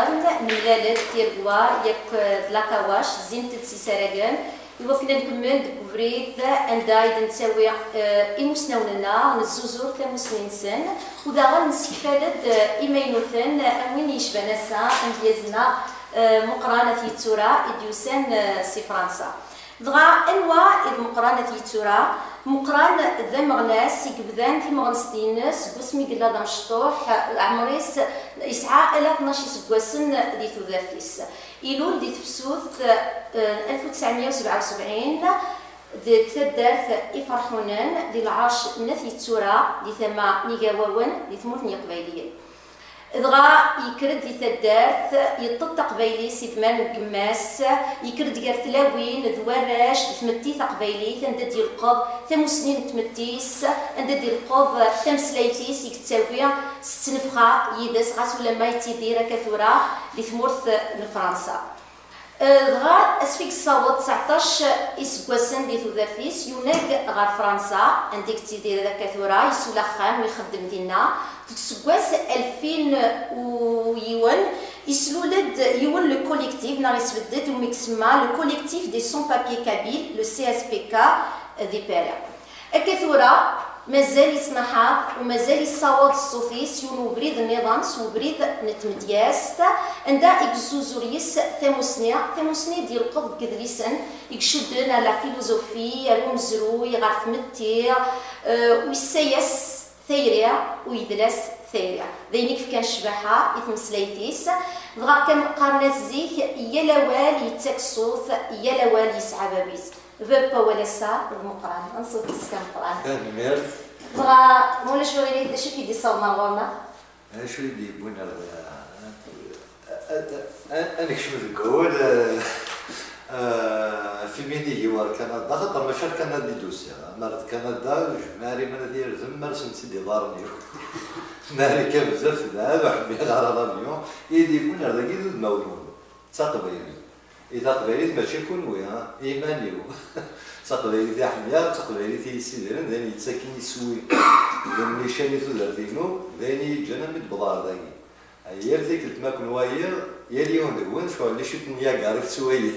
دغن ملالت تيرغوا يك لاكاواش زين تلسي سراغن يوكنا نكمل دكوفريت اندايد نسوي إمسناوننا نزوزور ثمسنين سن ودغن نسكفالد إيمينوثن وين يشبه نسا انديزنا مقرانة يتورا إديوسان سي فرنسا دغا انواع المقرانة يتورا مقران ذا مغناس يقبذان في مغنس دينس بسمي قلا دا مشطوح عمريس يسعى 12 سكواسن دي ثلاثيس إيلول دي تفسوث 1977 دي تدارث إفرحونان دي العاش نثي تورا دي ثما نيقاوون دي ثموثني قبايليين دغا يكرد دي تدارث يطط قبايلي سيفمان القماس يكرد غير تلاوين ذواراش تمتي قبايلي تندد يلقض ثم سنين تمتيس تندد يلقض ثم سلايتيس يكتساوي ستنفخا يدس غاس ولا ما يتيدير كثورة لثمورث لفرنسا دغا اسفيك الصوت 19 اسكواسن دي ثلاثيس يوناك غار فرنسا عندك تيدير كثورة يسولخان ويخدم دينا تسكواس 2001 يسلولد يون لو كوليكتيف نار يسبدد وميكسما لو كوليكتيف دي سون بابي كابيل لو سي اس بي كا دي بيرا الكثورة مازال يسمحها ومازال يصوت الصوفيس يونو بريد النظام وبريد نتمدياس عندها اكزوزوريس ثموسنية ديال القض كذليسن يكشدن على فيلوزوفي المزرو يغرف متير ويسيس ثيريا ويدلس ثيريا ذينيك كان شبحة يتمسليتيس دغا كان قارنا الزيك يا لوال يتاك الصوت يا لوال يسعى بابيس فبا ولا سا المقران نصوت السكان قران كان دغا مولا شو غير شو كيدي صونا غورنا شو يدي بونا انا كشف القول في ميدي هو كندا خاطر ماشي كندا دوسيا مرات كندا جماري من ديال زمر سنتي دارني ماري كان بزاف دابا حبي على راديو يدي بونا هذا كيدو مولود تقبيلي إذا قبيلي ماشي يكون ويا إيمانيو تقبيلي تاع حمية تقبيلي تي سيدرن ذاني يتساكن يسوي ذاني شاني ثلاثينو ذاني جانا من بضار ذاكي هي ذيك تماكن وايا يا اليوم دون شو اللي شفت نيا قارف سوية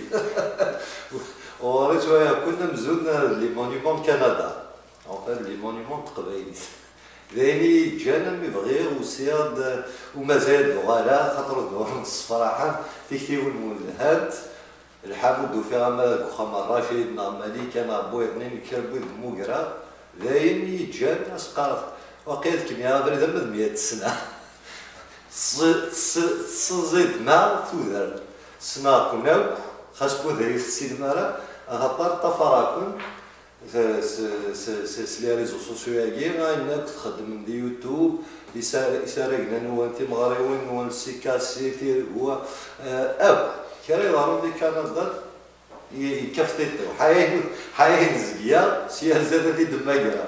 وريت شوية كنا مزودنا لي مونيمون كندا أو لي مونيمون تقبيلي ذاني جانا مبغير وسياد ومازال غالا خاطر دور الصفراحة تكتيون هاد الحامد وفيها مالك وخمر راشد نعمالي كان بوي اثنين كربو الموقرا ذاين جانا سقاف وقيت كمية بريدة من 100 سنة صزيد ما تودر سنا كناو خاص بوذري في السينما غطار طفراكن سلي ريزو سوسيو ياكي انك تخدم دي يوتيوب يسارقنا نو انت مغريوين نو سيكاسيتي هو اب كاري ضرب دي كندا يكفتيتو حياه زكيه سياسه دي دماغا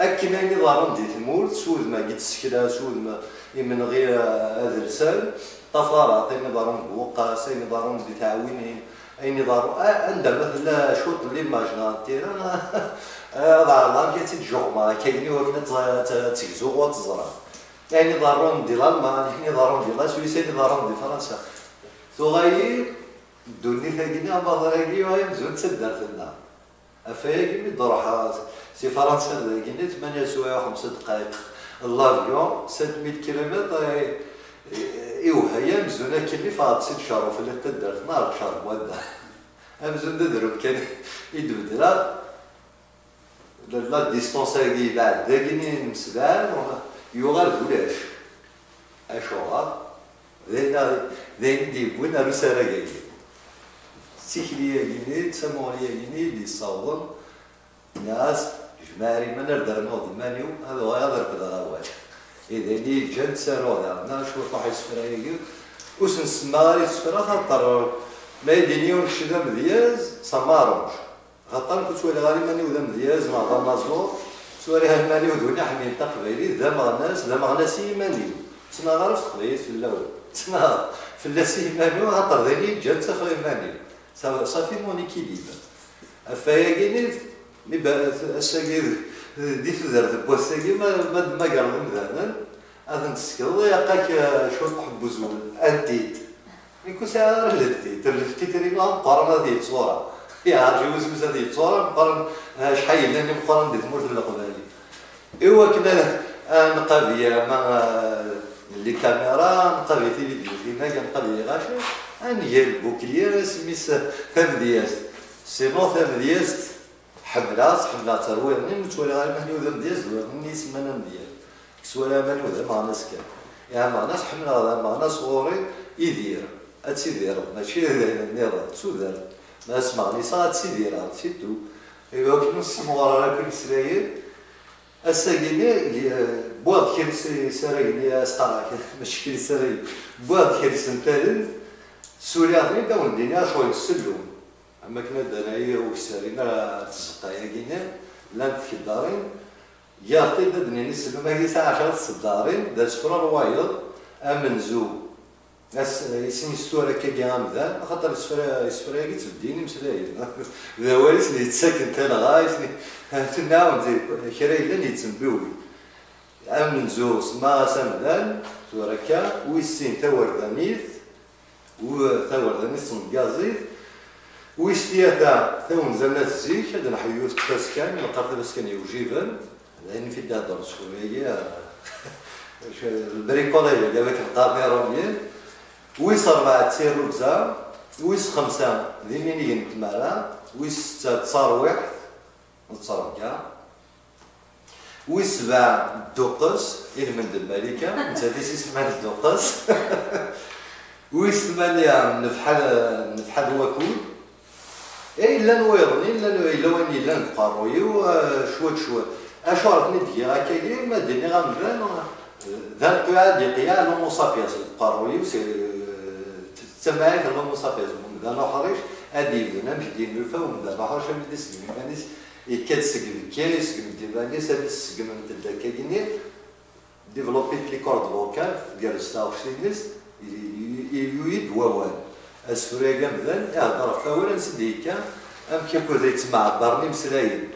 اكيد اني ضرب دي تمور سود ما جيت سكلا سود ما من غير ادرسال طفرات اني ضرب بوقا سيني ضرب دي تعاونين اي نظام عندها مثلا شوط اللي ماجناتير ضعنا كي تجوما كايني وكنا تيزو وتزرع يعني ضرون ديال المان يعني ضرون ديال سويسرا يعني ضرون ديال فرنسا صغير دوني ثاقينا بضراكي وهي مزون تسدر لنا افاكي مدروحه سي فرنسا ثاقينا 8 سوايع 5 دقائق الافيون 700 كيلومتر ايوا هي مزونه كلي فاض 6 شهور وفي اللي تدرت نهار شهر ودا امزون دروب كان يدبدلا لا ديستونس هاكي بعد داكيني مسدان يوغال بولاش اشوغا ذين دي بونا رسالة كاين سيكليا كيني تسموليا كيني اللي صاوبون ناس جماري من الدرنوض مانيو هذا غير بدا غوال إذا اللي جات سارو عندنا شويه طاح يسفرا ياكي وسن سماري يسفرا خاطر ما يدينيون الشدا مدياز سماروش خاطر كنت سوالي غالي ماني وذا مدياز مع ضمازور سوالي هالماني ودوني حميد تقبيلي ذا مغناسي مانيو سنا غير في تقبيل في الاول سنا في اللاسي مانيو خاطر ذاني جات سفري مانيو صافي موني كيليبر افايا كيني مي الساكي دي تدرت بوساكي ما قالوا مثلا هذا تسكر ياقاك شو تحب زول انتيت يكون ساعه رلتي ترلفتي تقريبا مقارنه ديال الصوره يا رجل وزوز هذه الصوره مقارن شحال لاني مقارن ديال المرت القبالي ايوا كنا نقابيه مع لي كاميرا نقابي فيديو كنا كنقابي غاشي انيا البوكليه سميس ثمدياس سينو ثمدياس حمله ترويني متولي غير مهني وذا مدياس مني سمانا مدياس سوالا من وذا مع ناس كان يعني مع ناس حمله هذا مع ناس صغوري يدير اتسيدير ماشي نيضا سودان ما اسمعني صاد سيدير سيتو ايوا كنو سموارا كل سلاير الساقيني بواد كيرسي سرايني اسقاك ماشي سراي بواد كيرسي نتالن سوريا داون الدنيا شويه السلوم اما كنا دنايا وسارينا تزقايا كينا لانت في الدارين يا طيب دنيا نسلم هي ساعه 10 الدارين دا سفرا روايض امن زو ناس يسمي السورة كيجي مذان خاطر السفرة كي تبديني مسلايين ذا وارث اللي يتسكن تانا غايسني تناوم زي كراي لاني يتسمبيولي امن زو سما سمدان توركا ويسين تاوردانيث وثاوردانيث مكازيث ويستياتا ثاون زنات زيك هذا نحيوت كاسكان نقرط باسكان يوجيبان لان في دار شويه البريكوليه قالك نقارني راميين ويس 4 تيروزا ويس 5 ذيمينيين تمارا ويس 6 تصارويح نتصركا ويس 7 دوقس إلى من الملكة أنت ديسي سمعت الدوقس ويس 8 نفحل وكول إي لا نويرني لا وين لا نقارويو شوي أشو عرفني ديا هكايا ما ديني غنبان ذا القيا ديال قيا لومو سابياس قارويو سي تسمعي لومو سابياس ذا نخرج ادي انا مش ديال الفهم ذا باحوش من ديسك مانيس يكتسك كيس ديفاني سادس من تدكايني ديفلوبي لي كورد فوكال ديال ستاوشينيس يويد ووان اسفريغا مثلا يهضر في اولا سديكا ام كيكون زي تسمع برني مسلايين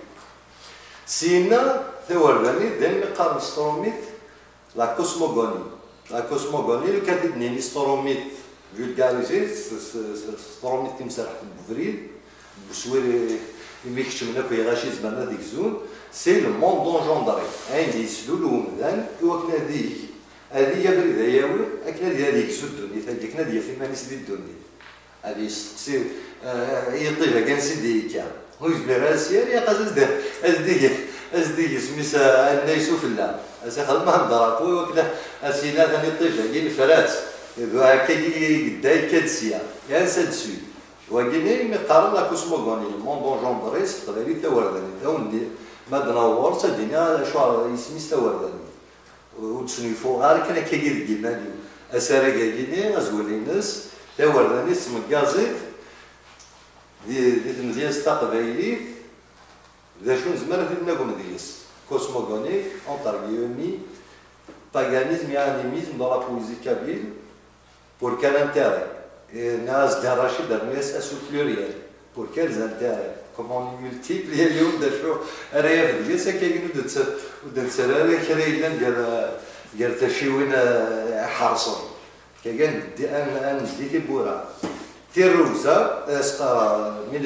سينا ثورداني دين قارن ستروميت لا كوسموغوني لو كاتب نيني ستروميت فولغاريزي ستروميت تمسرح بفريد بسويري يميكشمنا كي غاشي زعما ديك زون سي لو موند دونجوندري عندي يسلولو مدان وكنا ديك هذه هي بريده ياوي اكنا ديال هذيك زودوني تاكنا ديال في مانيس ديدوني هذه يستقسي يطيبها كان سيدي كان هو يجبر راسيا يا قاز ازديك سميتها النايسو في اللعب اسا خدم مع الدراكو وكذا اسينا ثاني طيجه ديال الفرات هكا يداي كادسيا يا سادسوي وكيني مقارن لا كوسموغوني المون دونجوندريس تقريبا تاورداني تاوندي ما دنور تدينا شو يسمي تاورداني وتسنيفو غير كان كيدير كيمالي اسارا كايني غزولينس تاورداني اسم كازيت دي مدياس تقبايلي ذا شون زمان في ناكم ديس كوسموغونيك انتر غيومي باغانيزم يعني ميزم dans la poésie kabyle pour quel intérêt ناس داراشي درميس اسو pluriel pour quels intérêts comment on multiplie اليوم دا شو رايا في ديس كاين ودات سراري كريلا ديال تشيوين حرصون كاين دي ان ديتي بورا تيروزا اسقا من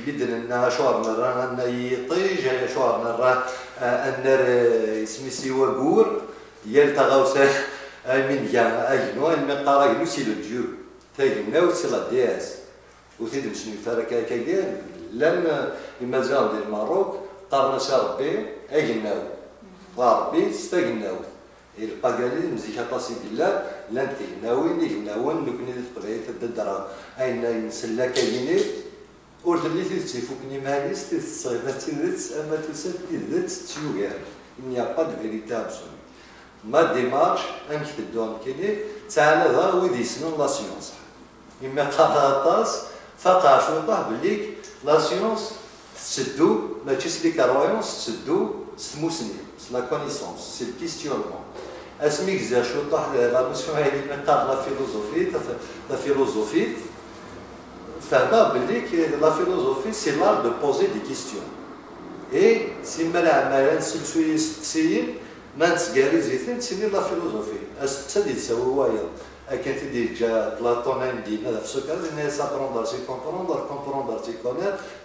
بدنا شوارنا رانا يطيج شوارنا راه النار اسمي سيوا غور ديال تغاوسا من جا اجنو المقاره يلوسي لو جو تاينا وسلا دياس وثيد شنو فركا كاين لان المزال ديال الماروك قارنا شربي اجناو ربي استغناو الباغالي مزيكا طاسي بالله لان تيناوي نيناون نكني تقريت الدرا اين نسلا كاينين ورد لي تيفوكني ماليس تصيغات تيدت اما تسد تيدت تيوغار il n'y a pas de véritable solution ما ديمارش ام كتدون كيني تاعنا ذا ويدي يسنون لا سيونس اما قراطاس فقع شوطه بليك لا سيونس تسدو ماشي سلي كرويونس تسدو سموسني لا كونيسونس سي الكيستيونمون اسميك زا شوطه لا مسيون هاي اللي نقار لا فيلوزوفي فهمنا بلي لا فيلوزوفي سي لار دو بوزي دي كيستيون اي سيما العمالة نسلسو يستقسيين ما نتسقاري زيتين تسمي لا فيلوزوفي تسدي تسوي وايض أكن تدي جا بلاطون عندي هذا في السكر لأن سابروندر سي كومبروندر سي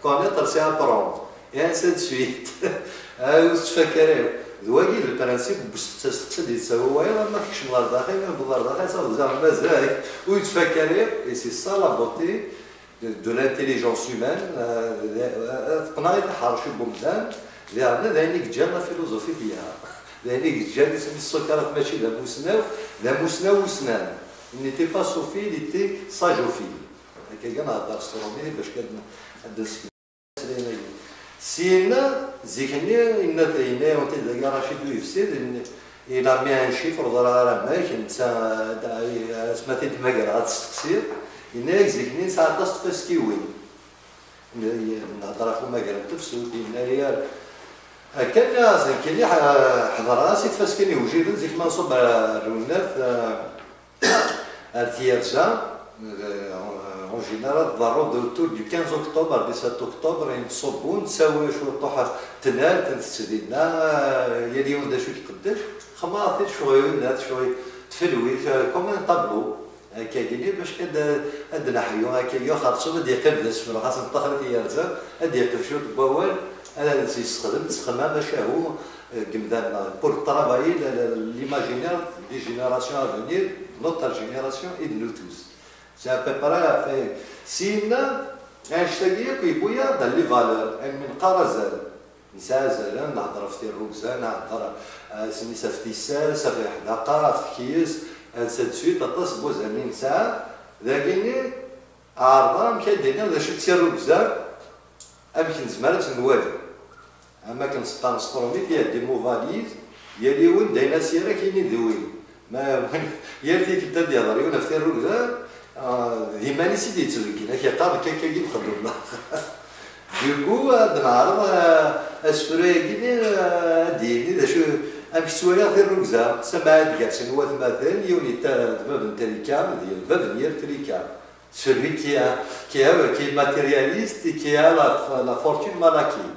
كونيتر سي ابروند يعني سيد سويت تفكري ذواقي البرانسيب باش تسدي تسوي وايض ما فيكش ملار داخل بالدار داخل صافي زعما مازال ويتفكري اي سي سا لا بوتي دو لانتيليجونس هيومان تقناي تحرشي بومدان لأن ذلك جا لا فيلوزوفي فيها ذلك جا اسم السكرات ماشي لا موسناو وسنان نيتي با صوفي ليتي ساجوفي هكا كاع نهضر سترومي باش كندس سينا زيكني إن وانت ذاك رشيد ويفسد إلا مي ان شيفر راه ما كاين سمعتي دماغ راه تستقصير إنك زيكني ساعات تفسكيوين نهضر اخو ما قال تفسد إن كان زين حضر راسي تفسكني وجيت زيك ما نصب الرونات الثيرجا en général autour du 15 octobre 17 octobre نصبو نساوي شو طوحه تنال تنستدينا يا اليوم دا شو تقداش خماطي شويه شويه تفلوي كوم طابلو هكا قال لي باش كاد نحيو هكا خاصو بدا يقلب السفر خاص نطخر تيرجا بدا يقلب شو بوال انا نستخدم تسخما باش هو قمدان بور ترافايي ليماجينير دي جينيراسيون ا فينير نوتر جينيراسيون اي دو توس سي ا بي برا في سينا اشتاقيه كيبويا دا لي فالور من قرازال نسازل نهضر في الروكزان نهضر سميتها في تيساس في حداقه في كيس سد سويت اطاس بوزامين ساعه ذاكيني عارضه مكادينا ذا شفت الروكزان امك نزمرت نوالي اما كنسطا نسطروميت يا دي موفاليز يا ليون داينا سيره كاينين ذوين ما يا تيبدا ديال ريونا في الروكزان ديما نسي ديتزوكين هكا قام كيكا نخدم دوكو هاد النهار اسفري كيني ديني دا شو امك سوالي في الروكزان سمعت كاع سنوات مثلا يوني تا باب تريكا ديال باب نير تريكا celui qui est matérialiste et qui a la fortune malaki.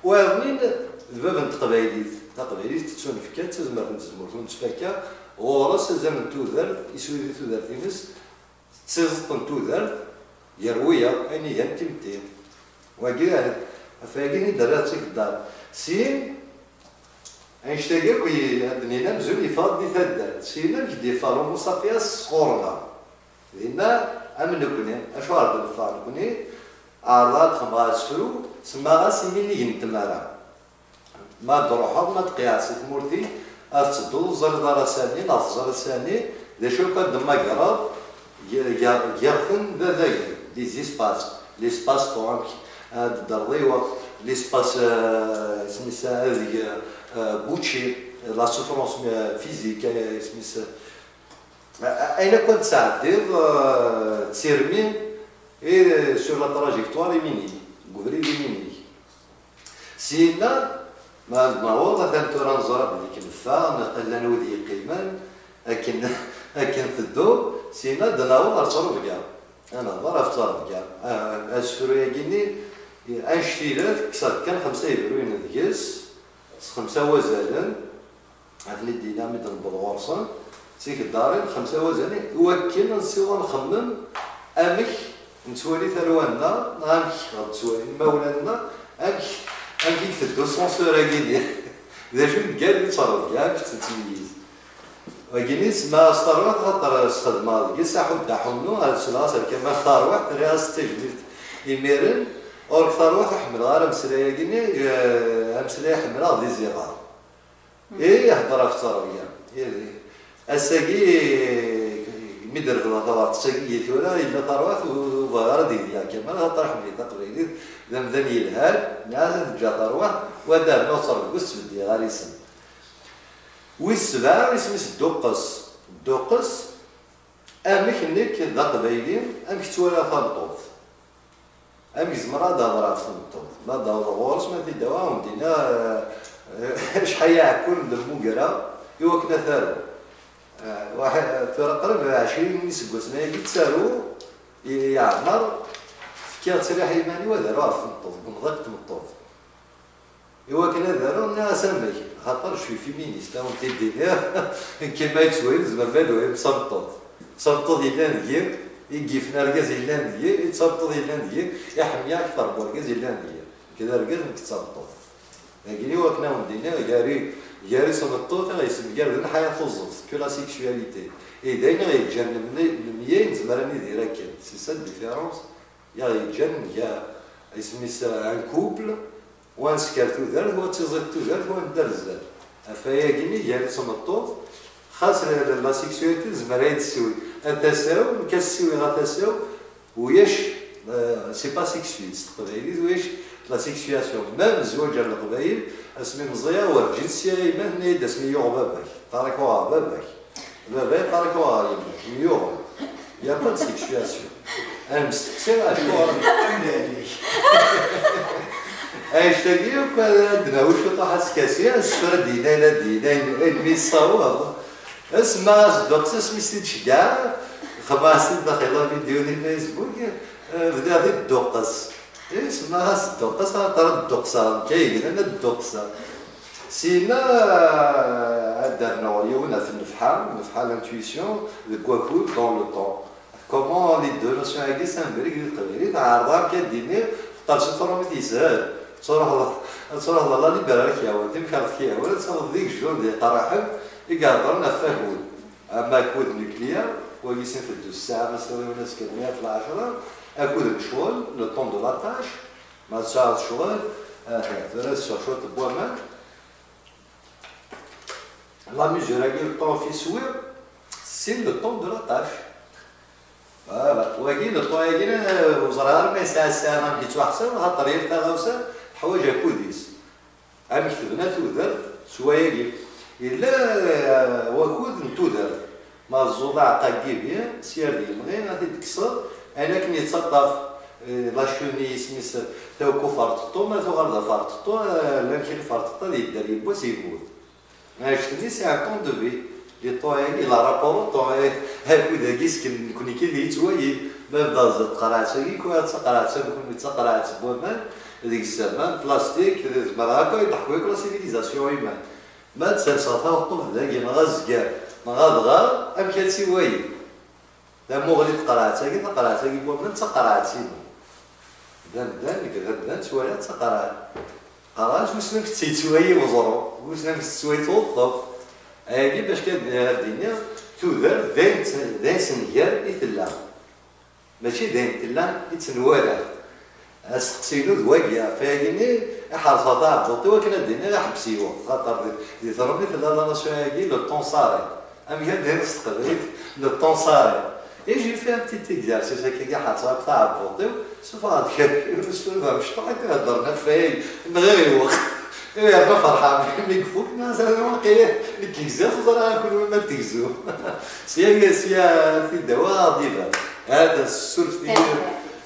وين ذباب تقبايليت تسونفكا تزمر نتزمر تفكا ورس زمن تودر يسوي تودر تيمس تسيزطن تودر يرويا اني ينتمتي وكذا فاكيني دراتك الدار سين اينشتاغي كي دنينا مزول يفاض دي ثدار سينا كدي فالو مصافيا صغورنا لنا امن كوني اشو عرض الفار كوني عرضات خماس فرو سما سيمي اللي ينتمارا ما تروحوا ما تقياسي تمورتي تصدو زردار ثاني نصزر ثاني ذا شو كان دما قراب يغفن ذا دي زيسباس ليسباس طونك الدرضيوة ليسباس سميتها هذه بوتشي لا سوفرونس فيزيك سميتها أين كنت تعدير تسيرمين et sur la trajectoire يميني قبري يميني سينا ما وضع ثانتورا نزرب ديك الفا نقل نودي قيمان أكن تدو سينا دناو أرصرف كاع أنا ضرب صرف كاع أسفرو يجيني أنشتيلات كسر كان 5 يورو ينذكس 5 وزالن عندنا الديناميت البلغورصن سيك الدارين 5 وزالن وكل نسيو نخمم أمك نتوالي ثروالنا نامك غتسوالي مولانا أمك تدو سونسور أكيدي إذا شو قال لي تصرف كاع باش تتميز وكيني سما ستروات خاطر استخدمها كي ساحو داحونو هاد السلاسل كما ثروات رياس تجديد يميرن اور ثروات حمراء غير مسلايه كيني مسلايه حمراء دي زيغار هضره في التربيه الساقي مدر في الغلط ساقي ثورا الا ثروات وغير ديال كما غطرح لي تقريبا ذمذن يلهال لازم تجا ثروات ودار نوصل قس بدي غير يسم والسبع اسمه الدقس الدقس امك نيك ذا قبايلين امك تولا فالطوف امك زمرا دابرا في الطوف ما دابرا غورس ما في دواهم دينا شحال ياكل دمو يوكنا ثارو واحد تقرب 20 يسقس ما يتسارو يعمر في كيا تسريح يماني وداروها في الطوف بمضيق الطوف إوا كنا داروا سامي خاطر شوي فيمينيست وانت دينا كيما يتسوي زعما بالو مصمطوط صمطوط إلا ندير يجيفنا ركاز إلا ندير يتصمطوط إلا ندير يحمي أكثر بركاز إلا ندير كذا ركاز متصمطوط لكن إوا كنا ودينا ياري صمطوط غيسمى كاردن حياة الزوز كو لا سيكسواليتي دايما غيتجنب المية زعما راني دايرة كان سي سا ديفيرونس يا غيتجنب يا يسمي ان كوبل وانسكر تودر هو تيزيد تودر هو ندار الزاد فهي كيمي ياري صمطوط خاص لا سيكسواليتي زعما راهي تسوي التساو كتسوي غا تساو وياش سي با سيكسويست قبايلي وياش لا سيكسياسيون ميم الزواج على القبايل اسمي مزيان والجنسيه ايمان نيد اسمي يوغ باباك طاركوها باباك طاركوها يمك يوغ يا با سيكسياسيون انا مستقسم اشكو ايش تلقيو عندنا واش طاحت كاسيه السفر دينا الميصاوب اسمع الدوكس اسمي سيد شكاع خماس داخل فيديو ديال الفيسبوك بدا في الدوقس اسمها الدوقس ترى الدوقسه كاين انا الدوقسه سينا درنا وليونا في النفحه لانتويسيون دو كواكول دون لو طون كومون لي دو نوسيون هاكي سامبريك ديال القبيلي تعرضها كديني طرش الفرامي تيسهل صراحه الله اللي بارك يا ولدي مكرت يا ولد صوت ديك الجون ديال طرحب يقدرنا فهمون اما كود نوكليير ويسين في الدوز ساعه مثلا ولا سكنيه في العشره اكود الشغل لو طون دو لاتاج ما تشارج شغل درس شغل بوامان لا ميزور هاكي لو طون في سوير سي لو طون دو لاتاج فوالا وكاين لو طون هاكي وزرار ما يساع الساعه ما مشيت واحد ساعه خاطر يلقى غوسه حوايج كوديس عام كتبنا تودر شويه إلا وكود نتودر ما الزوضع قاقيبيا سير ديال غير غادي تكسر أنا كني تصدف لاشوني سميس توكو فارططو ما تو غردا فارططو لا كاين فارططو اللي يدار يبوس يموت ما شتني سي ان طون دو في لي طوين إلا رابور طوين هاكود هاكيس كوني كي اللي يتوايي ما بدا زاد قرعتي كوا تقرعتي كون تقرعت بومان هذيك الزمان بلاستيك زعما هكا يضحكوا لك لا سيفيليزاسيون يمان ما تسلسلها وطوف ذاك نغزكار نغادغا ام كاتسي واي لا مغلي تقرعتها كي تقرعتها كي بومن تقرعتي دان شويه تقرع قراش واش نفسي تسوي وزرو واش نفسي تسوي توظف هادي باش كدير الدنيا تودر داين سنيال يتلا ماشي داين تلا يتنوالا استقسيلو دواكيا فاهمني حرصها تاع بوطي وكنا دينا حبسيو خاطر دي ضربني في لا ناسيون هاكي لو طون صاري ام كان داير نستقبل لو طون صاري يجي فيها بتيت اكزارسيس هكا حرصها تاع بوطي سوف هذاك مش طايق هضرنا فاي من غير الوقت يا ما فرحان ميكفوك ناس انا واقيلا الكيزاس راه كل ما تيزو سيا في الدواء ديما هذا السلف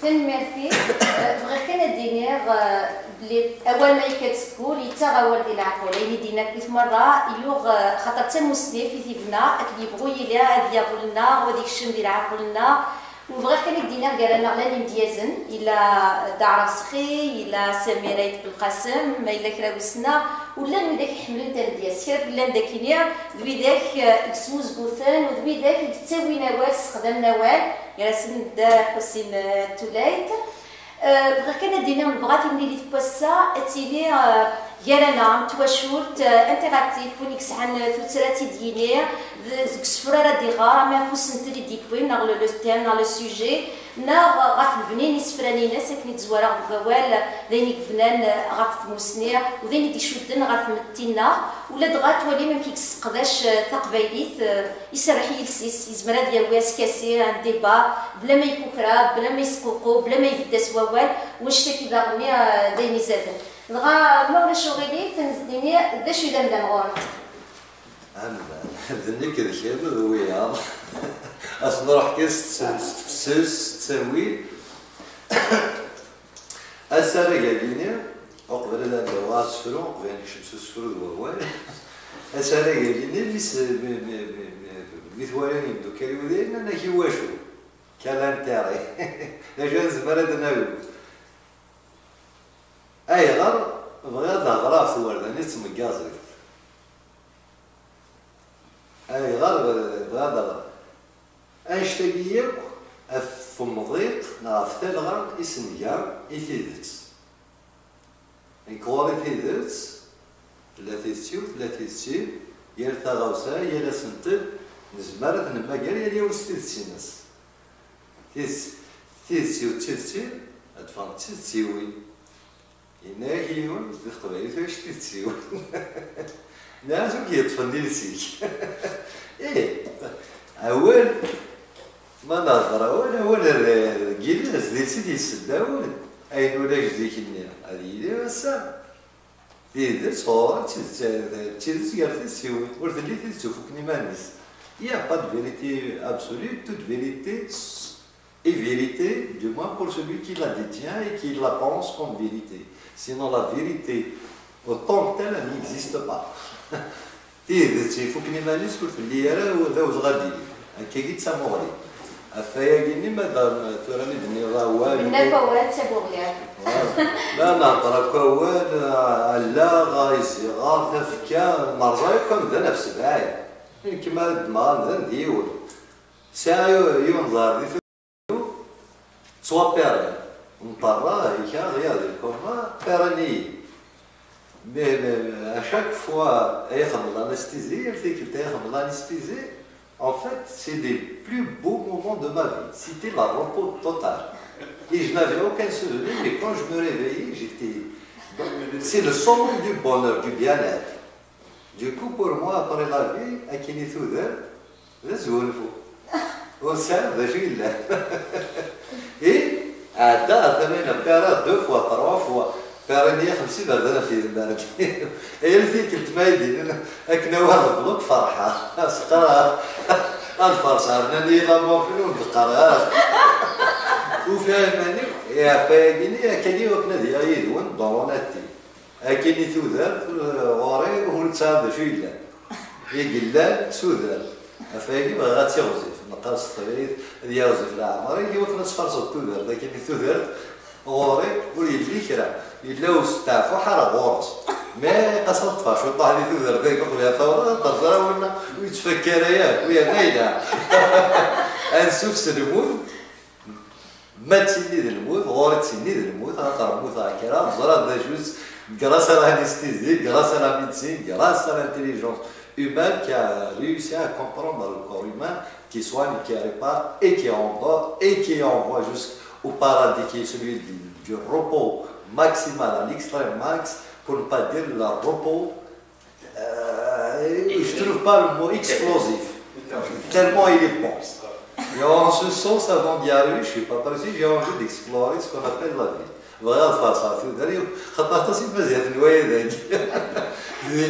فين ميرسي بغيت كان دينير بلي اول ما كتسكول يتغاول الى عقولين دينا كيف مره يوغ خاطر حتى مسلم في ثيبنا اللي يبغوا يلا ديالنا وديك الشم ديال عقولنا وبغيت كان دينا قال لنا لا مديازن الى دار سخي الى سميريت بالقاسم ما الا كراوسنا ولا نداك يحملوا تاع ديال سير بلا داكينيا ذوي داك يكسوز بوثان وذوي داك يتساوي نوال استخدام نوال يرسم دا حسين تولايت بغيت كان دينا بغات ملي تبوسا تيلي يالانا تواشورت انتراكتيف فونيكس عن ثلاثه دينير زكسفرا دي غار ما فوسنتري ديكوين نغ لو تيم نغ لو سوجي نغ غاف البنين يسفراني ناس كني تزوارا بوال ذينيك فنان غاف مسنيع وذيني دي شودن غاف متينا ولا دغات ولي ما كيكسقداش ثقبايليت يسرح يلسيس يزمرا ديال واس كاسي ان ديبا بلا ما يكوكرا بلا ما يسقوقو بلا ما يداس ووال واش تاكي داغني ذيني زادن دغا مولا شغلي تنزديني داش يدام دامغون ذنيك الشيء ذويا اصلا نروح كيس تسوي السنه قاعدين قبل لا نواصل سفرو قبل نشوف سفرو الوال السنه قاعدين مثوالين يبدو كيودين انا كي واشو كلام تاعي اجا زبرد ناوي اي غير بغيت نهضر في ورداني تمكازيت اي غير بغيت نهضر انشتاقي ياك في المضيق نعرف تالغا اسنقام إتيدت إنكواري تيدت ثلاثيستي وثلاثيستي يال تاغاوسا يال سنتل نزمارة نماكار يال يوستيدتي ناس تيدتي وتيدتي أدفان تيدتي وين إناك يون دي قبايل واش تيدتي وين ناس وكي يطفن ديلسيك إيه أول ما نهضر أول كيلاس ديال سيدي يسداول أين ولاش ديك النيا هذه هي مسا تيدت صورة تيدت قالت تسيوي ورثلي تفوكني مانيس il n'y a pas de vérité absolue, toute vérité est vérité, du moins pour celui qui la détient et qui la pense comme vérité. Sinon la vérité autant que telle n'existe pas. تيدت يفوكني مانيس ورثلي راه وذا واش غادي هكا كي تساموري أفايقيني مادام توراني دني راه والو من الفوات تبوغيا لا نهضر كوال لا غايزي غار تفكا مرزايكم ذا نفس بعاية كيما الدماغ ذا نديول ساعة ينظر دي سوا بيران نطرا هيكا غير الكورما بيراني à chaque fois يخدم l'anesthésie يرتكب تيخدم l'anesthésie. En fait, c'est des plus beaux moments de ma vie. C'était la repos totale. Et je n'avais aucun souvenir, mais quand je me réveillais, j'étais... C'est le sommet du bonheur, du bien-être. Du coup, pour moi, après la vie, à Kinithoudel, je suis au sein de Gilles. Et à date, deux fois, trois fois, كارني 50 بردانه في البلد هي اللي كنت مايدين اكنا واحد بلوك فرحه سقرا الفرصه عندنا لا مورفين بالقرار وفاهماني يا فايقيني كاني وكنا ديال يدون ضروناتي اكيني ثوذر غوري ونتساعد شو يلا يقلال سوذر فايقي بغا تيغزف نقاص الطبيعي ديال يغزف العمري اللي وكنا تفرصوا توذر لكن ثوذر غوري وليدلي كرا يلاو ستافو حرا غورس ما قصرت فاشو طاح لي تودر ذيك قبل ثورة طرزرة ولا ويتفكر ياك ويا نايلة انسوف سلموت ما تسني ذا الموت غوري تسني ذا الموت انا موت هكا زرا ذا جوز grâce à l'anesthésie, grâce à la médecine, grâce à l'intelligence humaine qui a réussi à comprendre le corps humain, qui soigne, qui répare et qui endort et qui envoie jusqu'au paradis qui est celui du repos maximal à l'extrême max, pour ne pas dire le repos, je ne trouve pas le mot explosif, tellement il est bon. Et en ce sens, avant d'y arriver, je ne suis pas précis, j'ai envie d'explorer ce qu'on appelle la vie. بغا الفرصة تودر خطرت تصيب مزيان النوايا ذاك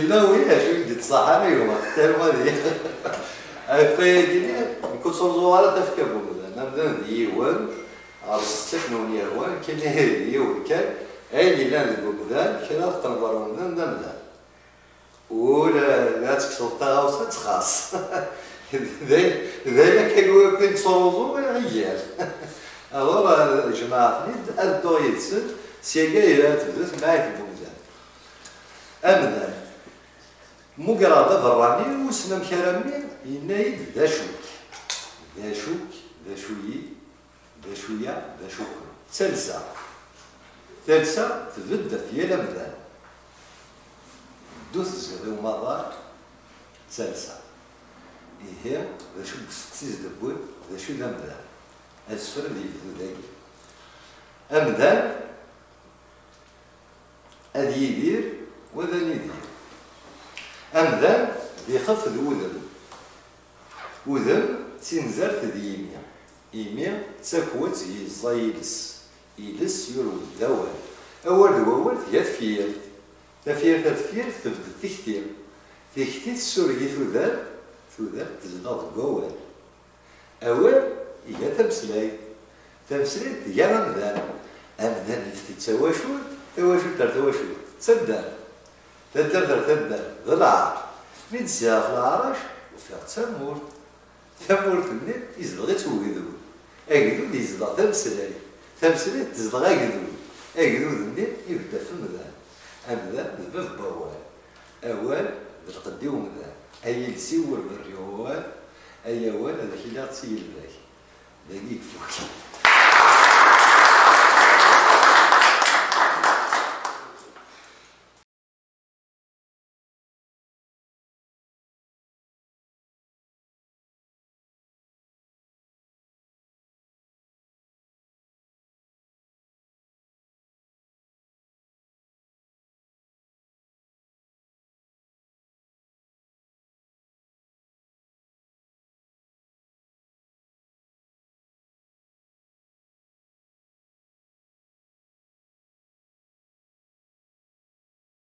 لا ويا شو جيت صحاني يوم تالما ذي فايقيني كنت صوزوارة تفكر بوكذا نبدا ديوان عرستك نوني الوان كان ديوان كان أي لان بوكذا كان تنظرون نبدا ولا لا تكسر الطاوسة تخاص ذلك كانوا كنت صوزو عيال Alors, je m'appelle Al-Doyetsen, سيجايرات بدات معاك البوزان. أمنا مقرادة براني وسمم كرامي ينايد ذا شوك ذا شوك ذا شوية ذا شوية ذا شوك ثالثة تبدا في الأمدان دوث زغيو مرات ثالثة هي ذا شوك ستيز دبوت ذا شو الأمدان أسفل اللي في ذاك أمدان أدي يدير وذا يدير أمدان يخفض وذن تنزل تديميا إيميا تسكوت يزايلس يلس يروي الدوال أول يدفير تفير تبدا تكتير السوري ثودار تزناض قوال أول هي تمسلاي ديال أمدان يفتي تواشول تبدأ ضلع من سياف العرش وفيها تمورت مني يزلغي توقدو أقدو يزلغ تمسلاي تزلغ أقدو مني يبدا في المدان أمذا ذبذ بوال أوال بالقدي ومذا أي لسيور بالريوال أي أوال هذا كي لا تسيل ذاك ذاك يكفوك